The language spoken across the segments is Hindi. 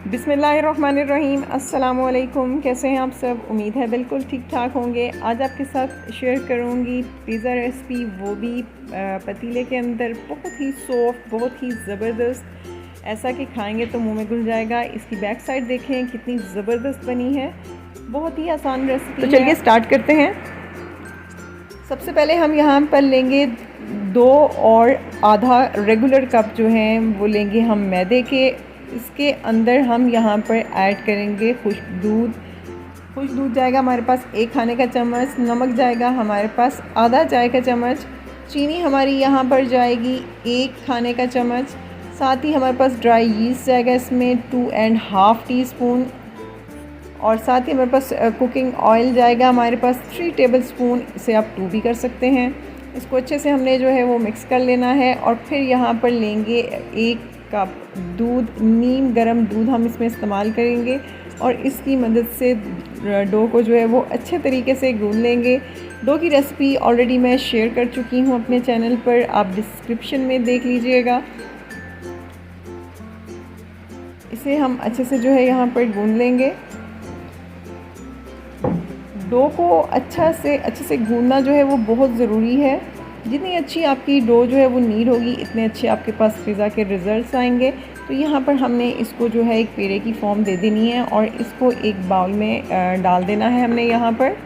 बिस्मिल्लाहिर्रहमानिर्रहीम। अस्सलामुअलैकुम। कैसे हैं आप सब? उम्मीद है बिल्कुल ठीक ठाक होंगे। आज आपके साथ शेयर करूंगी पिज़्ज़ा रेसिपी, वो भी पतीले के अंदर। बहुत ही सॉफ्ट, बहुत ही ज़बरदस्त, ऐसा कि खाएंगे तो मुंह में घुल जाएगा। इसकी बैक साइड देखें कितनी ज़बरदस्त बनी है। बहुत ही आसान रेसिपी है। तो चलिए स्टार्ट करते हैं। सबसे पहले हम यहाँ पर लेंगे 2 और आधा रेगुलर कप जो हैं वो लेंगे हम मैदे के। इसके अंदर हम यहाँ पर ऐड करेंगे खुश्क दूध। खुश्क दूध जाएगा हमारे पास 1 खाने का चम्मच। नमक जाएगा हमारे पास आधा चाय का चम्मच। चीनी हमारी यहाँ पर जाएगी 1 खाने का चम्मच। साथ ही हमारे पास ड्राई यीस्ट जाएगा इसमें 2.5 टीस्पून। और साथ ही हमारे पास कुकिंग ऑयल जाएगा हमारे पास 3 टेबलस्पून। इसे आप 2 भी कर सकते हैं। इसको अच्छे से हमने जो है वो मिक्स कर लेना है। और फिर यहाँ पर लेंगे 1 कप दूध, नीम गर्म दूध हम इसमें इस्तेमाल करेंगे। और इसकी मदद से डो को जो है वो अच्छे तरीके से गूंद लेंगे। डो की रेसिपी ऑलरेडी मैं शेयर कर चुकी हूँ अपने चैनल पर, आप डिस्क्रिप्शन में देख लीजिएगा। इसे हम अच्छे से जो है यहाँ पर गूंद लेंगे। डो को अच्छे से गूंदना जो है वो बहुत ज़रूरी है। जितनी अच्छी आपकी डो जो है वो नीड होगी, इतने अच्छे आपके पास पिज़्ज़ा के रिज़ल्ट्स आएंगे। तो यहाँ पर हमने इसको जो है एक पेड़े की फॉर्म दे देनी है और इसको एक बाउल में डाल देना है हमने यहाँ पर।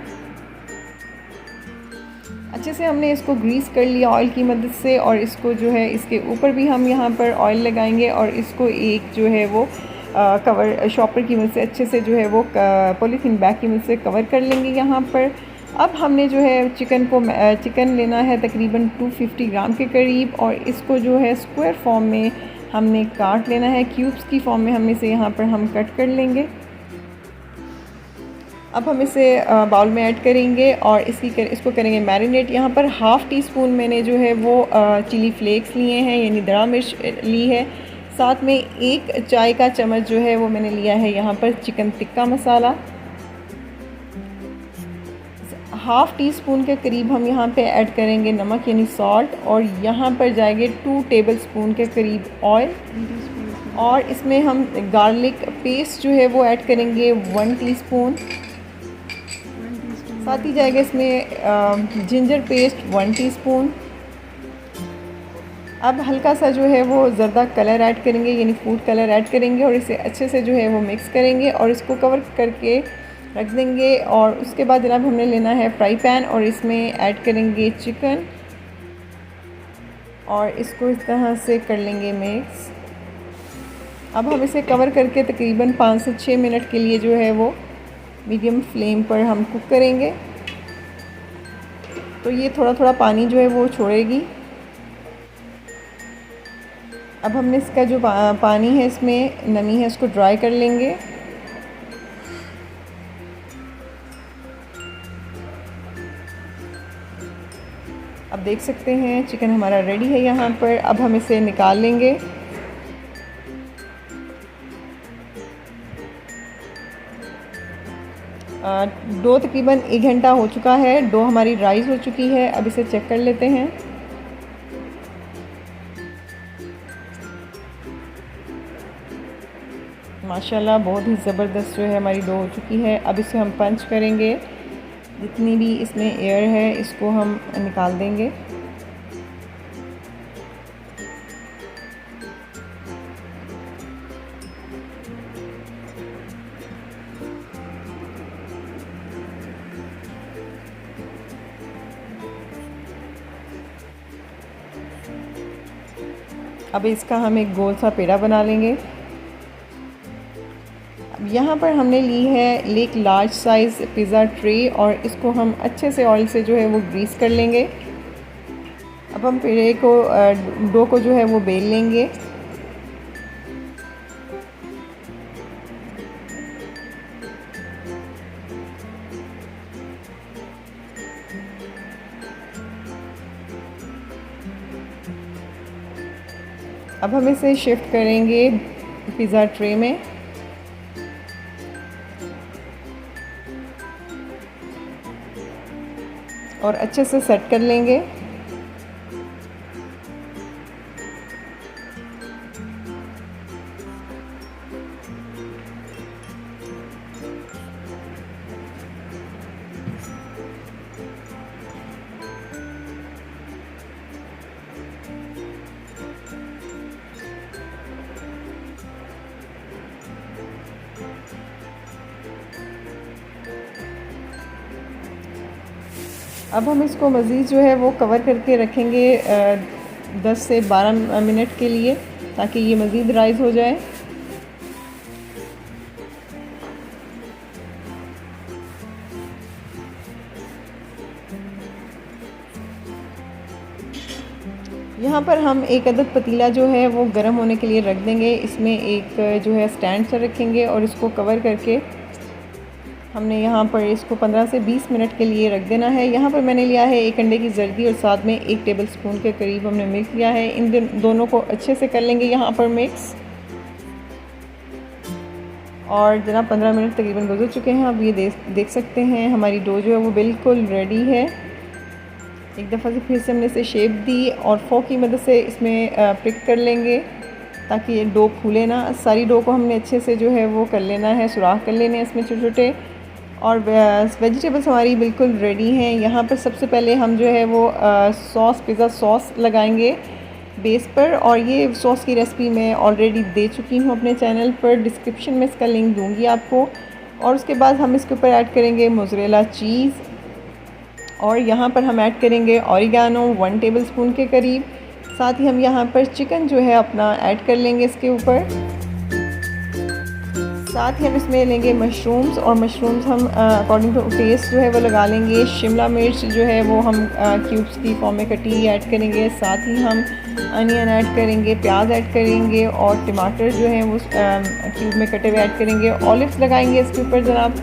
अच्छे से हमने इसको ग्रीस कर लिया ऑयल की मदद से। और इसको जो है इसके ऊपर भी हम यहाँ पर ऑयल लगाएंगे और इसको एक जो है वो कवर शॉपर की मदद से अच्छे से जो है वो पॉलीथीन बैग की मदद से कवर कर लेंगे यहाँ पर। अब हमने जो है चिकन लेना है तकरीबन 250 ग्राम के करीब। और इसको जो है स्क्वायर फॉर्म में हमने काट लेना है, क्यूब्स की फॉर्म में हम इसे यहाँ पर हम कट कर लेंगे। अब हम इसे बाउल में ऐड करेंगे और इसको करेंगे मैरिनेट। यहाँ पर 1/2 टीस्पून मैंने जो है वो चिली फ्लेक्स लिए हैं, यानी दरा मिर्च ली है। साथ में 1 चाय का चम्मच जो है वो मैंने लिया है यहाँ पर चिकन टिक्का मसाला। 1/2 टीस्पून के करीब हम यहाँ पे ऐड करेंगे नमक यानी सॉल्ट। और यहाँ पर जाएंगे 2 टेबलस्पून के करीब ऑयल। और इसमें हम गार्लिक पेस्ट जो है वो ऐड करेंगे 1 टीस्पून। साथ ही जाएगा इसमें जिंजर पेस्ट 1 टीस्पून। अब हल्का सा जो है वो ज़र्दा कलर ऐड करेंगे, यानी फूड कलर ऐड करेंगे। और इसे अच्छे से जो है वो मिक्स करेंगे और इसको कवर करके रख देंगे। और उसके बाद जनाब हमने लेना है फ्राई पैन और इसमें ऐड करेंगे चिकन और इसको इस तरह से कर लेंगे मिक्स। अब हम इसे कवर करके तकरीबन 5 से 6 मिनट के लिए जो है वो मीडियम फ्लेम पर हम कुक करेंगे। तो ये थोड़ा थोड़ा पानी जो है वो छोड़ेगी। अब हमने इसका जो पानी है, इसमें नमी है, उसको ड्राई कर लेंगे। अब देख सकते हैं चिकन हमारा रेडी है यहाँ पर। अब हम इसे निकाल लेंगे। डो तकरीबन 1 घंटा हो चुका है। डो हमारी राइस हो चुकी है। अब इसे चेक कर लेते हैं। माशाल्लाह बहुत ही ज़बरदस्त जो है हमारी डो हो चुकी है। अब इसे हम पंच करेंगे, जितनी भी इसमें एयर है इसको हम निकाल देंगे। अब इसका हम एक गोल सा पेड़ा बना लेंगे। अब यहाँ पर हमने ली है एक लार्ज साइज़ पिज़्ज़ा ट्रे और इसको हम अच्छे से ऑयल से जो है वो ग्रीस कर लेंगे। अब हम पेड़े को डो को जो है वो बेल लेंगे। अब हम इसे शिफ्ट करेंगे पिज़्ज़ा ट्रे में। और अच्छे से सेट कर लेंगे। अब हम इसको मज़ीद जो है वो कवर करके रखेंगे 10 से 12 मिनट के लिए, ताकि ये मज़ीद राइज़ हो जाए। यहाँ पर हम एक अदद पतीला जो है वो गर्म होने के लिए रख देंगे। इसमें एक जो है स्टैंड से रखेंगे और इसको कवर करके हमने यहाँ पर इसको 15 से 20 मिनट के लिए रख देना है। यहाँ पर मैंने लिया है 1 अंडे की जर्दी और साथ में 1 टेबल स्पून के करीब हमने मिल्क लिया है। इन दोनों को अच्छे से कर लेंगे यहाँ पर मिक्स। और जनाब 15 मिनट तकरीबन गुजर चुके हैं। अब ये देख सकते हैं हमारी डो जो है वो बिल्कुल रेडी है। एक दफ़ा से फिर से हमने इसे शेप दी और फोक की मदद से इसमें प्रिक कर लेंगे ताकि ये डो फूले ना। सारी डो को हमने अच्छे से जो है वो कर लेना है, सुराख कर लेने हैं इसमें छोटे छोटे। और वेजिटेबल्स हमारी बिल्कुल रेडी हैं। यहाँ पर सबसे पहले हम जो है वो सॉस, पिज़्ज़ा सॉस लगाएंगे बेस पर। और ये सॉस की रेसिपी मैं ऑलरेडी दे चुकी हूँ अपने चैनल पर, डिस्क्रिप्शन में इसका लिंक दूँगी आपको। और उसके बाद हम इसके ऊपर ऐड करेंगे मोज़रेला चीज़ और यहाँ पर हम ऐड करेंगे ऑरिगानो 1 टेबल स्पून के करीब। साथ ही हम यहाँ पर चिकन जो है अपना ऐड कर लेंगे इसके ऊपर। साथ ही हम इसमें लेंगे मशरूम्स और मशरूम्स हम अकॉर्डिंग टू टेस्ट जो है वो लगा लेंगे। शिमला मिर्च जो है वो हम क्यूब्स की फॉर्म में कटी ऐड करेंगे। साथ ही हम अनियन ऐड करेंगे, प्याज ऐड करेंगे और टमाटर जो है वो क्यूब में कटे हुए ऐड करेंगे। ऑलिव्स लगाएंगे इसके ऊपर जनाब।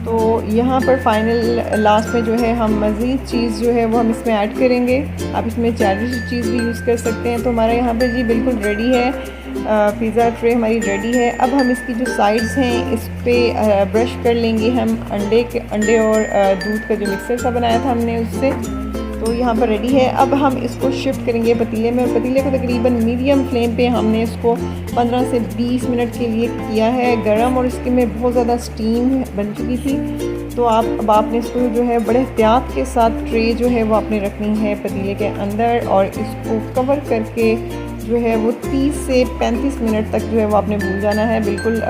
तो यहाँ पर फाइनल लास्ट में जो है हम मज़ीद चीज़ जो है वो हम इसमें ऐड करेंगे। आप इसमें चेडर चीज़ भी यूज़ कर सकते हैं। तो हमारा यहाँ पर जी बिल्कुल रेडी है, पिज़्ज़ा ट्रे हमारी रेडी है। अब हम इसकी जो साइड्स हैं इस पर ब्रश कर लेंगे हम अंडे और दूध का जो मिक्सर सा बनाया था हमने उससे। तो यहाँ पर रेडी है। अब हम इसको शिफ्ट करेंगे पतीले में और पतीले को तकरीबन मीडियम फ्लेम पे हमने इसको 15 से 20 मिनट के लिए किया है गर्म। और इसके में बहुत ज़्यादा स्टीम बन चुकी थी। तो अब आपने इसको जो है बड़े एहतियात के साथ ट्रे जो है वो आपने रखनी है पतीले के अंदर और इसको कवर करके जो है वो 30 से 35 मिनट तक जो है वो आपने भून जाना है। बिल्कुल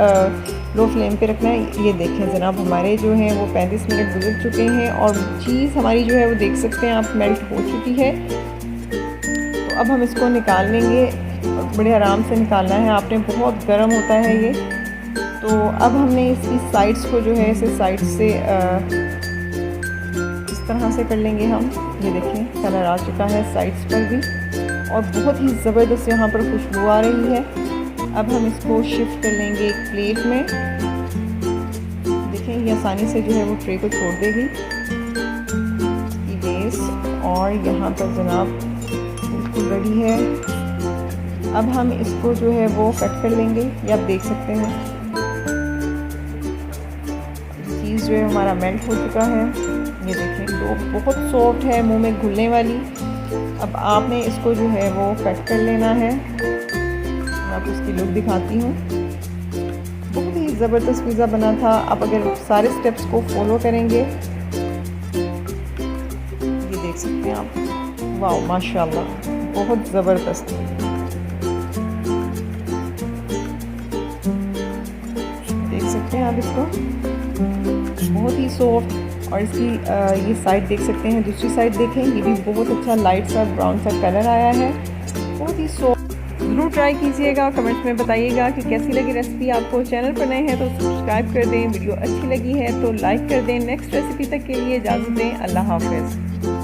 लो फ्लेम पे रखना है। ये देखें जनाब हमारे जो हैं वो 35 मिनट गुजर चुके हैं और चीज़ हमारी जो है वो देख सकते हैं आप मेल्ट हो चुकी है। तो अब हम इसको निकाल लेंगे, बड़े आराम से निकालना है आपने, बहुत गर्म होता है ये। तो अब हमने इसकी साइड्स को जो है इसे साइड से इस तरह से कर लेंगे हम। ये देखें कलर आ चुका है साइड्स पर भी और बहुत ही ज़बरदस्त यहाँ पर खुशबू आ रही है। अब हम इसको शिफ्ट कर लेंगे एक प्लेट में। देखें ये आसानी से जो है वो ट्रे को छोड़ देगी इसकी बेस। और यहाँ पर जनाब बिल्कुल रेडी है। अब हम इसको जो है वो कट कर लेंगे। ये आप देख सकते हैं चीज़ जो है हमारा मेल्ट हो चुका है। ये देखें तो बहुत सॉफ्ट है, मुंह में घुलने वाली। अब आपने इसको जो है वो कट कर लेना है। मैं आपको इसकी लुक दिखाती हूँ। बहुत ही ज़बरदस्त पिज़्ज़ा बना था। आप अगर सारे स्टेप्स को फॉलो करेंगे, ये देख सकते हैं आप, वाह माशाल्लाह बहुत ज़बरदस्त। देख सकते हैं आप इसको, बहुत ही सॉफ्ट। और इसकी ये साइड देख सकते हैं, दूसरी साइड देखें, ये भी बहुत अच्छा लाइट सा ब्राउन सा कलर आया है, बहुत ही सॉफ्ट। ज़रूर ट्राई कीजिएगा, कमेंट्स में बताइएगा कि कैसी लगी रेसिपी आपको। चैनल पर नए हैं तो सब्सक्राइब कर दें, वीडियो अच्छी लगी है तो लाइक कर दें। नेक्स्ट रेसिपी तक के लिए इजाज़त दें, अल्लाह हाफ़िज़।